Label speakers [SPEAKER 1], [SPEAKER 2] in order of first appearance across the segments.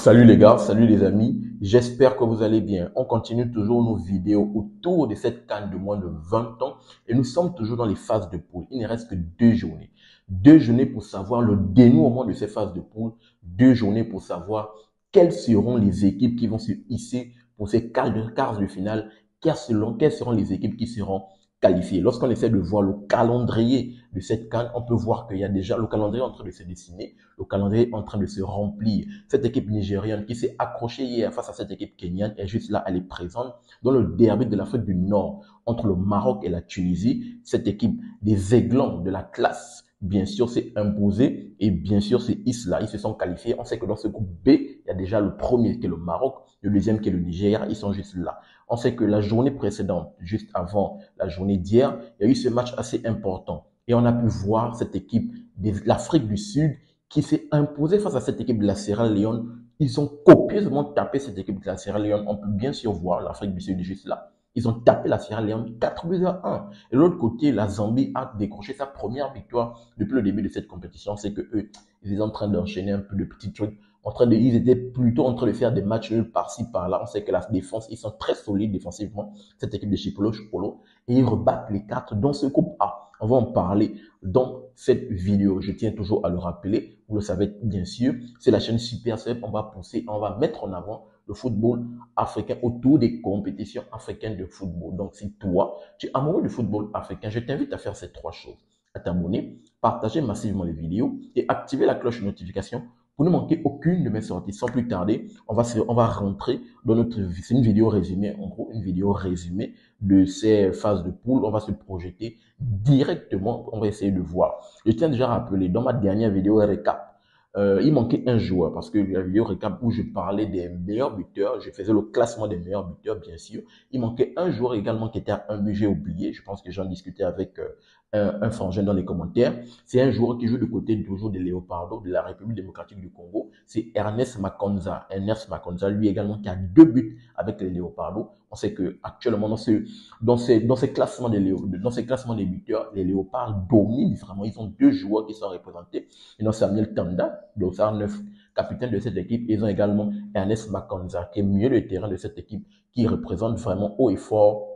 [SPEAKER 1] Salut les gars, salut les amis, j'espère que vous allez bien. On continue toujours nos vidéos autour de cette CAN de moins de 20 ans et nous sommes toujours dans les phases de poule. Il ne reste que 2 journées. 2 journées pour savoir le dénouement de ces phases de poule, 2 journées pour savoir quelles seront les équipes qui vont se hisser pour ces quarts de finale, quelles seront les équipes qui seront qualifiées. Lorsqu'on essaie de voir le calendrier de cette CAN, on peut voir qu'il y a déjà le calendrier en train de se dessiner, le calendrier en train de se remplir. Cette équipe nigériane qui s'est accrochée hier face à cette équipe kenyane est juste là, elle est présente dans le derby de l'Afrique du Nord entre le Maroc et la Tunisie. Cette équipe des Aiglons de la classe, bien sûr, s'est imposée et bien sûr, c'est Isla. Ils se sont qualifiés. On sait que dans ce groupe B, il y a déjà le premier qui est le Maroc, le deuxième qui est le Nigeria. Ils sont juste là. On sait que la journée précédente, juste avant la journée d'hier, il y a eu ce match assez important. Et on a pu voir cette équipe de l'Afrique du Sud qui s'est imposée face à cette équipe de la Sierra Leone. Ils ont copieusement tapé cette équipe de la Sierra Leone. On peut bien sûr voir l'Afrique du Sud juste là. Ils ont tapé la Sierra Leone 4-1. Et de l'autre côté, la Zambie a décroché sa première victoire depuis le début de cette compétition. C'est que eux, ils étaient en train d'enchaîner un peu de petits trucs. Ils étaient plutôt en train de faire des matchs nuls par-ci, par-là. On sait que la défense, ils sont très solides défensivement, cette équipe de Chipolo. Et ils rebattent les 4 dans ce groupe A. On va en parler dans cette vidéo. Je tiens toujours à le rappeler. Vous le savez bien sûr. C'est la chaîne Super Sep. On va pousser, on va mettre en avant le football africain autour des compétitions africaines de football. Donc, si toi, tu es amoureux du football africain, je t'invite à faire ces 3 choses. À t'abonner, partager massivement les vidéos et activer la cloche de notification pour ne manquer aucune de mes sorties. Sans plus tarder, on va rentrer dans c'est une vidéo résumée, en gros, une vidéo résumée de ces phases de poule. On va se projeter directement, on va essayer de voir. Je tiens déjà à rappeler, dans ma dernière vidéo récap, il manquait un joueur parce que la vidéo récap où je parlais des meilleurs buteurs, je faisais le classement des meilleurs buteurs, bien sûr. Il manquait un joueur également qui était à un but, j'ai oublié. Je pense que j'en discutais avec un frangin dans les commentaires. C'est un joueur qui joue du côté toujours de Léopardo, de la République démocratique du Congo. C'est Ernest Makonza. Ernest Makonza, lui également, qui a 2 buts avec les Léopardo. On sait que actuellement dans ces classements des buteurs, les Léopards dominent vraiment. Ils ont 2 joueurs qui sont représentés. Ils ont Samuel Tanda, dossard 9, capitaine de cette équipe. Ils ont également Ernest Makonza, qui est milieu de terrain de cette équipe, qui représente vraiment haut et fort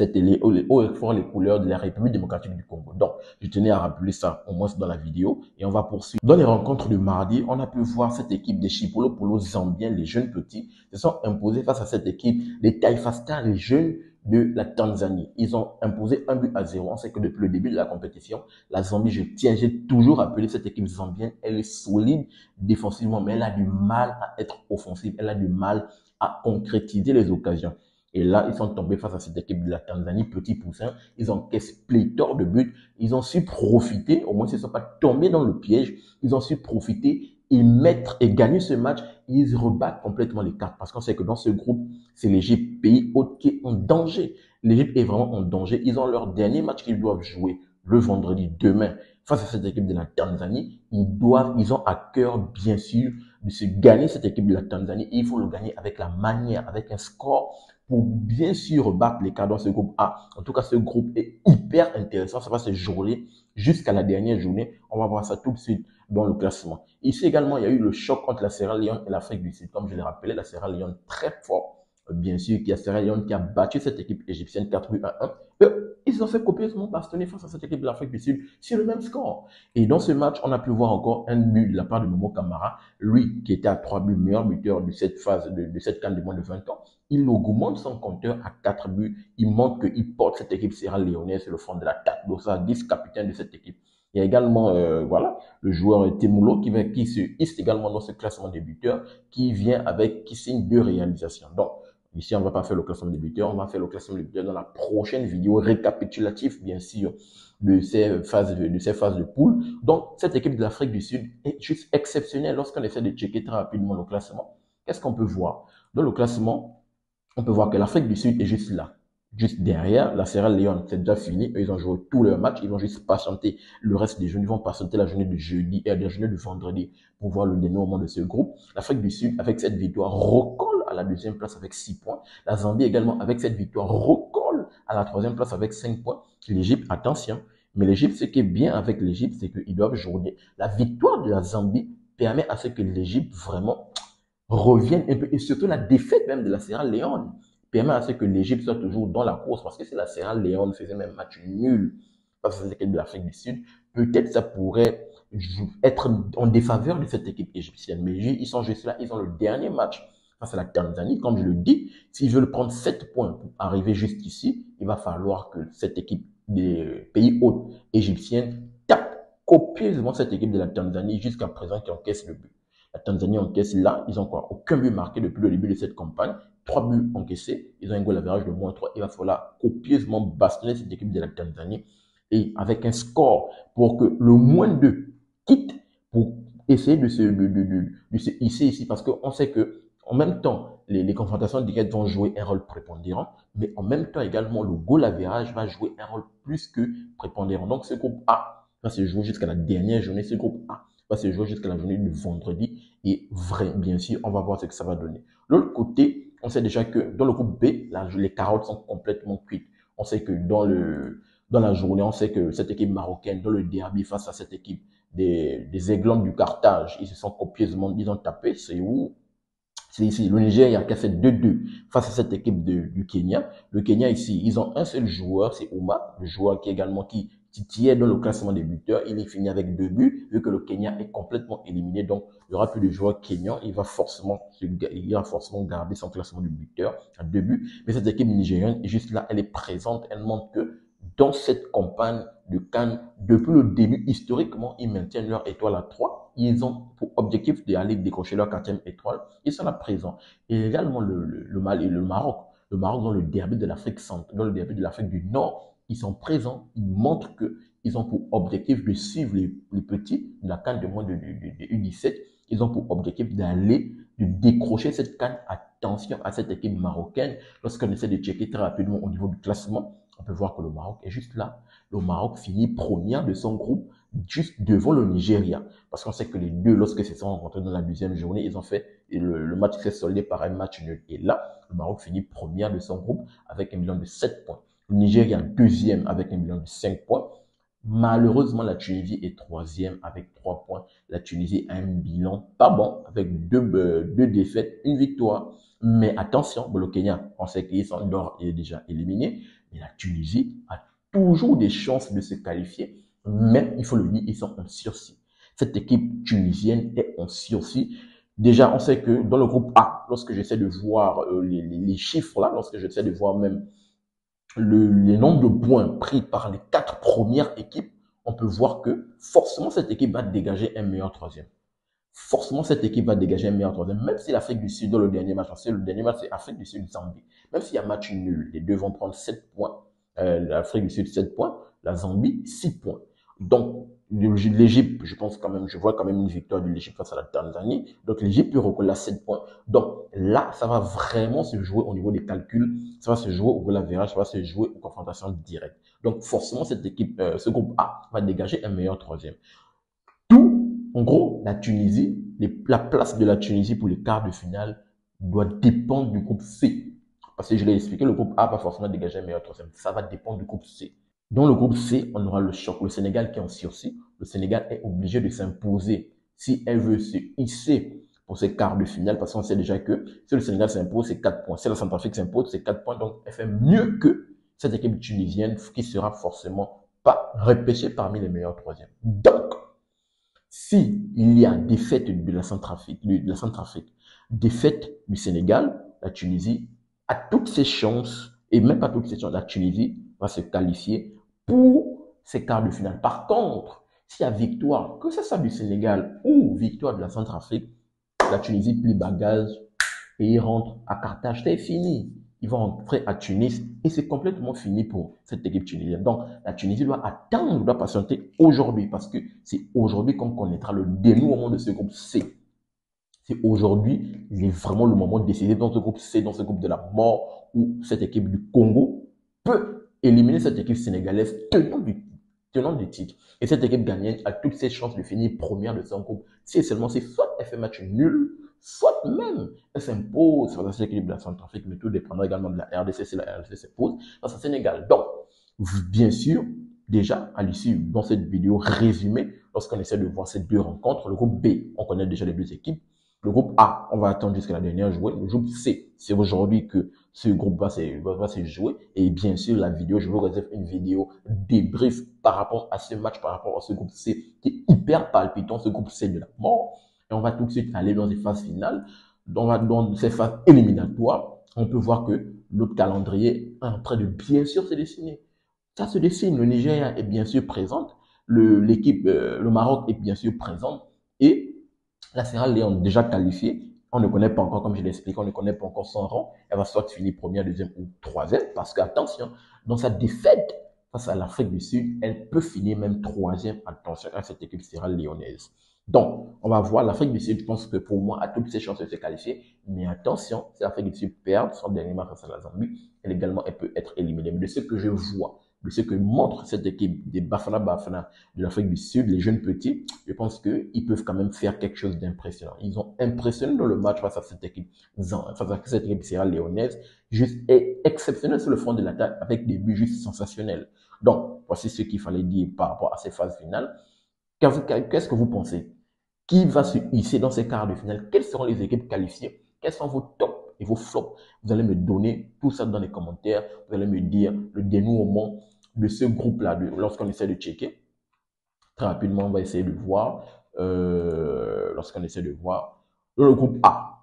[SPEAKER 1] les couleurs de la République démocratique du Congo. Donc, je tenais à rappeler ça au moins dans la vidéo et on va poursuivre. Dans les rencontres de mardi, on a pu voir cette équipe des Chipolo Polo Zambiens, les jeunes petits, se sont imposés face à cette équipe des Taifa Stars, les jeunes de la Tanzanie. Ils ont imposé 1-0. On sait que depuis le début de la compétition, la Zambie, j'ai toujours appelé cette équipe zambienne, elle est solide défensivement, mais elle a du mal à être offensive, elle a du mal à concrétiser les occasions. Et là, ils sont tombés face à cette équipe de la Tanzanie, petit poussin. Ils ont caissé pléthore de buts. Ils ont su profiter, au moins ils ne sont pas tombés dans le piège. Ils ont su profiter et gagner ce match. Ils rebattent complètement les cartes parce qu'on sait que dans ce groupe, c'est l'Égypte, pays hôte qui est en danger. L'Égypte est vraiment en danger. Ils ont leur dernier match qu'ils doivent jouer le vendredi, demain, face à cette équipe de la Tanzanie. Ils ont à cœur, bien sûr, de se gagner cette équipe de la Tanzanie. Et il faut le gagner avec la manière, avec un score pour bien sûr battre les cas dans ce groupe A. En tout cas, ce groupe est hyper intéressant. Ça va se jouer jusqu'à la dernière journée. On va voir ça tout de suite dans le classement. Ici également, il y a eu le choc entre la Sierra Leone et l'Afrique du Sud. Comme je l'ai rappelé, la Sierra Leone très fort. Bien sûr, qu'il y a Sierra Leone qui a battu cette équipe égyptienne 4-1. Ils ont fait copieusement bastonner face à cette équipe de l'Afrique du Sud sur le même score. Et dans ce match, on a pu voir encore un but de la part de Momo Camara, lui qui était à 3 buts, meilleur buteur de cette phase, de cette CAN de moins de 20 ans. Il augmente son compteur à 4 buts. Il montre qu'il porte cette équipe Sierra Leonaise sur le front de la tête. Donc ça, 10 capitaine de cette équipe. Il y a également le joueur Temulo qui se hisse également dans ce classement des buteurs, qui signe 2 réalisations. Donc, ici, on ne va pas faire le classement des buteurs, on va faire le classement des buteurs dans la prochaine vidéo récapitulative, bien sûr, de ces phases de poule. Donc, cette équipe de l'Afrique du Sud est juste exceptionnelle lorsqu'on essaie de checker très rapidement le classement. Qu'est-ce qu'on peut voir? Dans le classement, on peut voir que l'Afrique du Sud est juste là. Juste derrière, la Sierra Leone, c'est déjà fini. Eux, ils ont joué tous leurs matchs. Ils vont juste patienter le reste des journées. Ils vont patienter la journée de jeudi et la journée de vendredi pour voir le dénouement de ce groupe. L'Afrique du Sud, avec cette victoire, recolle à la 2e place avec 6 points. La Zambie également, avec cette victoire, recolle à la 3e place avec 5 points. L'Égypte, attention. Mais l'Égypte, ce qui est bien avec l'Égypte, c'est qu'ils doivent jouer. La victoire de la Zambie permet à ce que l'Égypte vraiment revienne un peu, et surtout la défaite même de la Sierra Leone permet à ce que l'Égypte soit toujours dans la course, parce que si la Sierra Leone faisait même match nul face à cette équipe de l'Afrique du Sud, peut-être ça pourrait être en défaveur de cette équipe égyptienne. Mais ils sont juste là, ils ont le dernier match face à la Tanzanie. Comme je le dis, s'ils veulent prendre 7 points pour arriver jusqu'ici, il va falloir que cette équipe des pays hôtes égyptiennes tape copieusement cette équipe de la Tanzanie jusqu'à présent qui encaisse le but. La Tanzanie encaisse là, ils ont quoi? Aucun but marqué depuis le début de cette campagne. 3 buts encaissés, ils ont un goal average de -3. Il va falloir copieusement bastonner cette équipe de la Tanzanie et avec un score pour que le moins de quitte pour essayer de se hisser ici parce qu'on sait que en même temps, les confrontations directes vont jouer un rôle prépondérant, mais en même temps également, le goal average va jouer un rôle plus que prépondérant. Donc, ce groupe A va se jouer jusqu'à la dernière journée. Ce groupe A va se jouer jusqu'à la journée du vendredi. Et vrai, bien sûr, on va voir ce que ça va donner. De l'autre côté, on sait déjà que dans le groupe B, les carottes sont complètement cuites. On sait que dans la journée, on sait que cette équipe marocaine, dans le derby face à cette équipe des Aiglons du Carthage, ils se sont copieusement, ils ont tapé. C'est où? C'est ici, le Nigeria qui a fait 2-2 face à cette équipe du Kenya. Le Kenya ici, ils ont un seul joueur, c'est Ouma, le joueur qui également qui est dans le classement des buteurs. Il est fini avec 2 buts, vu que le Kenya est complètement éliminé. Donc, il n'y aura plus de joueur kenyan. Il va forcément garder son classement de buteur à 2 buts. Mais cette équipe nigérienne est juste là, elle est présente. Elle montre que dans cette campagne de CAN, depuis le début, historiquement, ils maintiennent leur étoile à 3. Ils ont pour objectif d'aller décrocher leur 4e étoile. Ils sont là présents. Et également le Mali et le Maroc. Le Maroc dans le derby de l'Afrique centrale, dans le derby de l'Afrique du Nord, ils sont présents. Ils montrent qu'ils ont pour objectif de suivre les petits de la CAN de moins de U17. Ils ont pour objectif de décrocher cette CAN. Attention à cette équipe marocaine. Lorsqu'on essaie de checker très rapidement au niveau du classement, on peut voir que le Maroc est juste là. Le Maroc finit premier de son groupe, juste devant le Nigeria. Parce qu'on sait que les deux, lorsque se sont rencontrés dans la deuxième journée, ils ont fait, le match s'est soldé par un match nul. Et là, le Maroc finit premier de son groupe avec un bilan de 7 points. Le Nigeria deuxième avec un bilan de 5 points. Malheureusement, la Tunisie est troisième avec 3 points. La Tunisie a un bilan pas bon avec deux défaites, une victoire. Mais attention, le Kenya, on sait qu'ils sont déjà éliminés. Mais la Tunisie a toujours des chances de se qualifier. Mais il faut le dire, ils sont en sursis. Cette équipe tunisienne est en sursis. Déjà, on sait que dans le groupe A, lorsque j'essaie de voir les chiffres là, lorsque j'essaie de voir même les nombres de points pris par les 4 premières équipes, on peut voir que forcément cette équipe va dégager un meilleur troisième. Forcément, cette équipe va dégager un meilleur troisième. Même si l'Afrique du Sud, dans le dernier match, parce que le dernier match, c'est Afrique du Sud-Zambie. Même s'il y a match nul, les deux vont prendre 7 points. L'Afrique du Sud, 7 points. La Zambie, 6 points. Donc, l'Égypte, je vois quand même une victoire de l'Égypte face à la Tanzanie. Donc, l'Égypte peut recoller à 7 points. Donc, là, ça va vraiment se jouer au niveau des calculs. Ça va se jouer au goal average, ça va se jouer aux confrontations directes. Donc, forcément, cette équipe, ce groupe A va dégager un meilleur troisième. En gros, la Tunisie, la place de la Tunisie pour les quarts de finale doit dépendre du groupe C. Parce que je l'ai expliqué, le groupe A va forcément dégager un meilleur troisième. Ça va dépendre du groupe C. Dans le groupe C, on aura le choc. Le Sénégal qui est en sursis. Le Sénégal est obligé de s'imposer si elle veut se hisser pour ses quarts de finale. Parce qu'on sait déjà que si le Sénégal s'impose, c'est 4 points. Si la Centrafrique s'impose, c'est 4 points. Donc, elle fait mieux que cette équipe tunisienne qui sera forcément pas repêchée parmi les meilleurs troisièmes. Donc, si il y a défaite de la Centrafrique, défaite du Sénégal, la Tunisie a toutes ses chances, et même pas toutes ses chances, la Tunisie va se qualifier pour ses quarts de finale. Par contre, s'il y a victoire, que ce soit du Sénégal ou victoire de la Centrafrique, la Tunisie plie bagage et il rentre à Carthage. C'est fini. Ils vont rentrer à Tunis et c'est complètement fini pour cette équipe tunisienne. Donc, la Tunisie doit attendre, doit patienter aujourd'hui parce que c'est aujourd'hui qu'on connaîtra le dénouement de ce groupe C. C'est aujourd'hui, il est vraiment le moment de décider dans ce groupe C, dans ce groupe de la mort, où cette équipe du Congo peut éliminer cette équipe sénégalaise tenant du titre. Et cette équipe gagnante a toutes ses chances de finir première de son groupe. Si seulement c'est soit elle fait match nul, soit même elle s'impose face à cette équipe de la Centrafrique, mais tout dépendra également de la RDC si la RDC s'impose face à Sénégal. Donc, bien sûr, déjà, à l'issue dans cette vidéo résumée, lorsqu'on essaie de voir ces deux rencontres, le groupe B, on connaît déjà les deux équipes. Le groupe A, on va attendre jusqu'à la dernière journée. Le groupe C, c'est aujourd'hui que ce groupe va se jouer. Et bien sûr, la vidéo, je vous réserve une vidéo débrief par rapport à ce match, par rapport à ce groupe C qui est hyper palpitant, ce groupe C de la mort. Et on va tout de suite aller dans les phases finales. Dans ces phases éliminatoires, on peut voir que l'autre calendrier est en train de bien sûr se dessiner. Ça se dessine. Le Nigeria est bien sûr présente. Le Maroc est bien sûr présent. Et la Sierra Leone déjà qualifiée. On ne connaît pas encore, comme je l'ai expliqué, on ne connaît pas encore son rang. Elle va soit finir première, deuxième ou troisième. Parce que, attention, dans sa défaite face à l'Afrique du Sud, elle peut finir même troisième. Attention à cette équipe Sierra Leonaise. Donc, on va voir l'Afrique du Sud. Je pense que pour moi, a toutes ses chances de se qualifier. Mais attention, si l'Afrique du Sud perd son dernier match face à la Zambie, elle peut être éliminée. Mais de ce que je vois, de ce que montre cette équipe des Bafana Bafana de l'Afrique du Sud, les jeunes petits, je pense qu'ils peuvent quand même faire quelque chose d'impressionnant. Ils ont impressionné dans le match face à cette équipe Sierra Leonaise, juste exceptionnel sur le front de l'attaque avec des buts juste sensationnels. Donc, voici ce qu'il fallait dire par rapport à ces phases finales. Qu'est-ce que vous pensez? Qui va se hisser dans ces quarts de finale? Quelles seront les équipes qualifiées? Quels sont vos tops et vos flops? Vous allez me donner tout ça dans les commentaires. Vous allez me dire le dénouement de ce groupe-là, lorsqu'on essaie de checker. Très rapidement, on va essayer de voir, lorsqu'on essaie de voir, le groupe A.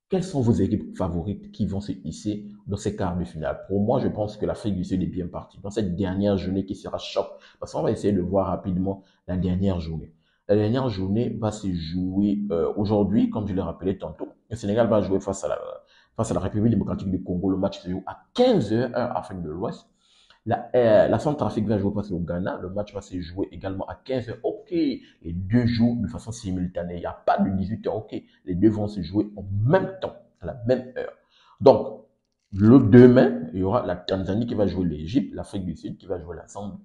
[SPEAKER 1] Quelles sont vos équipes favorites qui vont se hisser dans ces quarts de finale? Pour moi, je pense que l'Afrique du Sud est bien partie dans cette dernière journée qui sera choc. Parce qu'on va essayer de voir rapidement la dernière journée. La dernière journée va se jouer aujourd'hui, comme je l'ai rappelé tantôt. Le Sénégal va jouer face à la République démocratique du Congo. Le match se joue à 15h, heure Afrique de l'Ouest. La Centrafrique va jouer face au Ghana. Le match va se jouer également à 15h. OK, les deux jouent de façon simultanée. Il n'y a pas de 18h. OK, les deux vont se jouer en même temps, à la même heure. Donc, le demain, il y aura la Tanzanie qui va jouer l'Égypte, l'Afrique du Sud qui va jouer la Zambie.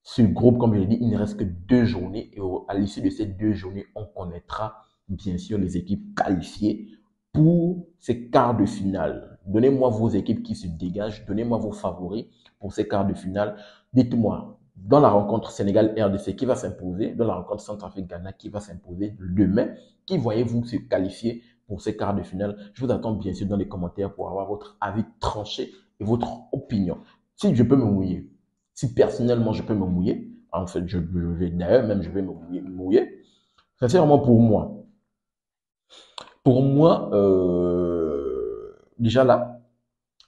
[SPEAKER 1] Ce groupe, comme je l'ai dit, il ne reste que 2 journées. Et à l'issue de ces 2 journées, on connaîtra bien sûr les équipes qualifiées pour ces quarts de finale. Donnez-moi vos équipes qui se dégagent. Donnez-moi vos favoris pour ces quarts de finale. Dites-moi, dans la rencontre Sénégal-RDC, qui va s'imposer? Dans la rencontre Centrafrique-Ghana, qui va s'imposer demain? Qui voyez-vous se qualifier pour ces quarts de finale? Je vous attends bien sûr dans les commentaires pour avoir votre avis tranché et votre opinion. Si je peux me mouiller, si personnellement je peux me mouiller, en fait, je vais d'ailleurs même je vais me mouiller. Sincèrement, pour moi, déjà là,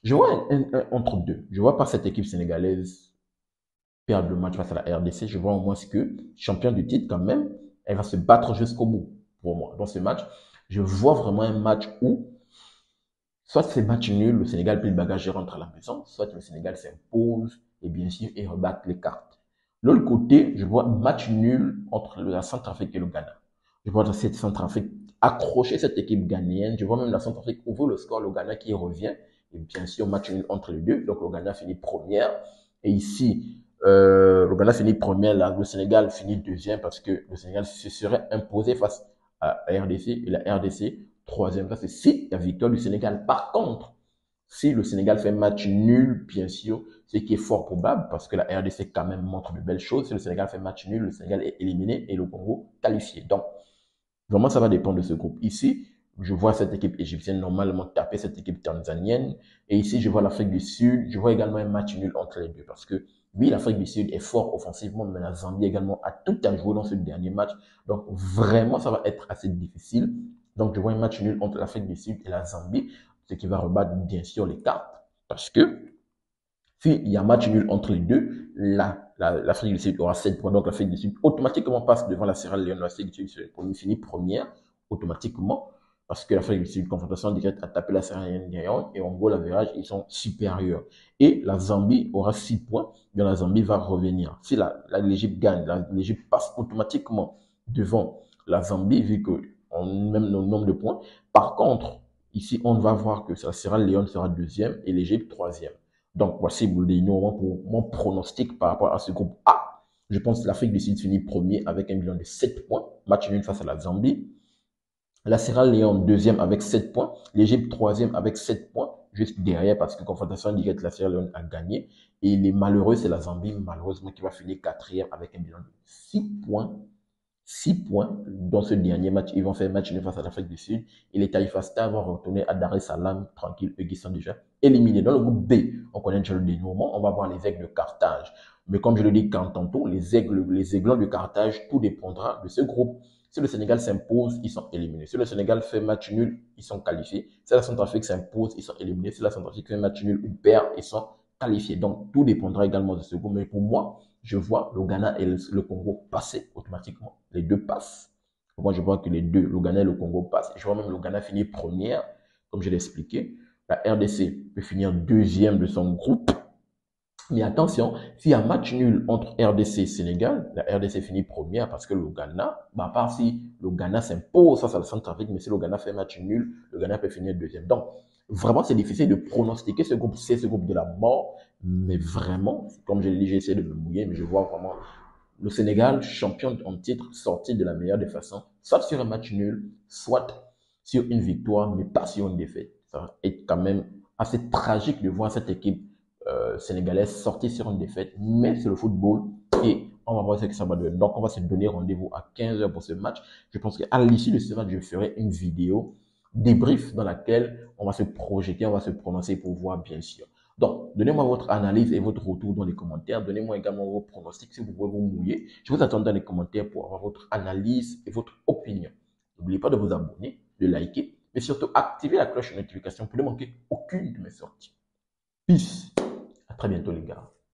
[SPEAKER 1] je vois entre deux. Je vois pas cette équipe sénégalaise perdre le match face à la RDC. Je vois au moins ce que, champion du titre quand même, elle va se battre jusqu'au bout pour moi. Dans ce match, je vois vraiment un match où, soit c'est match nul, le Sénégal plie le bagage et rentre à la maison, soit le Sénégal s'impose et bien sûr, et rebattre les cartes. De l'autre côté, je vois un match nul entre la Centrafrique et le Ghana. Je vois cette Centrafrique accrocher cette équipe ghanéenne. Je vois même la Centrafrique ouvrir le score, le Ghana qui revient. Et bien sûr, match nul entre les deux. Donc, le Ghana finit première. Et ici, le Ghana finit première, là, le Sénégal finit deuxième parce que le Sénégal se serait imposé face à la RDC et la RDC troisième. Ça, c'est si la victoire du Sénégal. Par contre, si le Sénégal fait match nul, bien sûr, ce qui est fort probable parce que la RDC quand même montre de belles choses. Si le Sénégal fait match nul, le Sénégal est éliminé et le Congo qualifié. Donc, vraiment, ça va dépendre de ce groupe. Ici, je vois cette équipe égyptienne normalement taper cette équipe tanzanienne. Et ici, je vois l'Afrique du Sud. Je vois également un match nul entre les deux parce que, oui, l'Afrique du Sud est fort offensivement, mais la Zambie également a tout à jouer dans ce dernier match. Donc, vraiment, ça va être assez difficile. Donc, je vois un match nul entre l'Afrique du Sud et la Zambie, ce qui va rebattre bien sûr les cartes. Parce que, s'il y a match nul entre les deux, l'Afrique du Sud aura 7 points. Donc l'Afrique du Sud automatiquement passe devant la Sierra Leone. L'Afrique du Sud finit première automatiquement parce que l'Afrique du Sud, confrontation directe, a tapé la Sierra Leone et en gros, l'average, ils sont supérieurs. Et la Zambie aura 6 points, mais la Zambie va revenir. Si l'Égypte gagne, l'Égypte passe automatiquement devant la Zambie vu que on même le nombre de points. Par contre, ici, on va voir que la Sierra Leone sera deuxième et l'Égypte troisième. Donc, voici pour mon pronostic par rapport à ce groupe A. Je pense que l'Afrique du Sud finit premier avec un bilan de 7 points. Match nul face à la Zambie. La Sierra Leone deuxième avec 7 points. L'Égypte troisième avec 7 points. Juste derrière parce que confrontation directe, la Sierra Leone a gagné. Et les malheureux, c'est la Zambie, malheureusement, qui va finir quatrième avec un bilan de 6 points. 6 points dans ce dernier match. Ils vont faire match nul face à l'Afrique du Sud. Et les Taifa Stars vont retourner à Dar es Salaam tranquille, eux qui sont déjà éliminés. Dans le groupe B, on connaît déjà le dénouement. On va voir les Aigles de Carthage. Mais comme je le dis quand tantôt, les Aiglons de Carthage, tout dépendra de ce groupe. Si le Sénégal s'impose, ils sont éliminés. Si le Sénégal fait match nul, ils sont qualifiés. Si la Centrafrique s'impose, ils sont éliminés. Si la Centrafrique fait match nul ou perd, ils sont qualifiés. Donc, tout dépendra également de ce groupe. Mais pour moi, je vois le Ghana et le Congo passer automatiquement. Les deux passent. Pour moi, je vois que les deux, le Ghana et le Congo passent. Je vois même le Ghana finir première, comme je l'ai expliqué. La RDC peut finir deuxième de son groupe. Mais attention, s'il y a un match nul entre RDC et Sénégal, la RDC finit première parce que le Ghana, à part si le Ghana s'impose face à la Centrafrique, mais si le Ghana fait match nul, le Ghana peut finir deuxième. Donc, vraiment, c'est difficile de pronostiquer ce groupe. C'est ce groupe de la mort, mais vraiment, comme je l'ai dit, j'ai essayé de me mouiller, mais je vois vraiment le Sénégal, champion en titre, sorti de la meilleure des façons, soit sur un match nul, soit sur une victoire, mais pas sur une défaite. Ça est quand même assez tragique de voir cette équipe sénégalaise sortie sur une défaite, mais c'est le football et on va voir ce que ça va donner. Donc, on va se donner rendez-vous à 15h pour ce match. Je pense qu'à l'issue de ce match, je ferai une vidéo débrief dans laquelle on va se projeter, on va se prononcer pour voir bien sûr. Donc, donnez-moi votre analyse et votre retour dans les commentaires. Donnez-moi également vos pronostics si vous pouvez vous mouiller. Je vous attends dans les commentaires pour avoir votre analyse et votre opinion. N'oubliez pas de vous abonner, de liker, mais surtout activer la cloche de notification pour ne manquer aucune de mes sorties. Peace. À très bientôt les gars.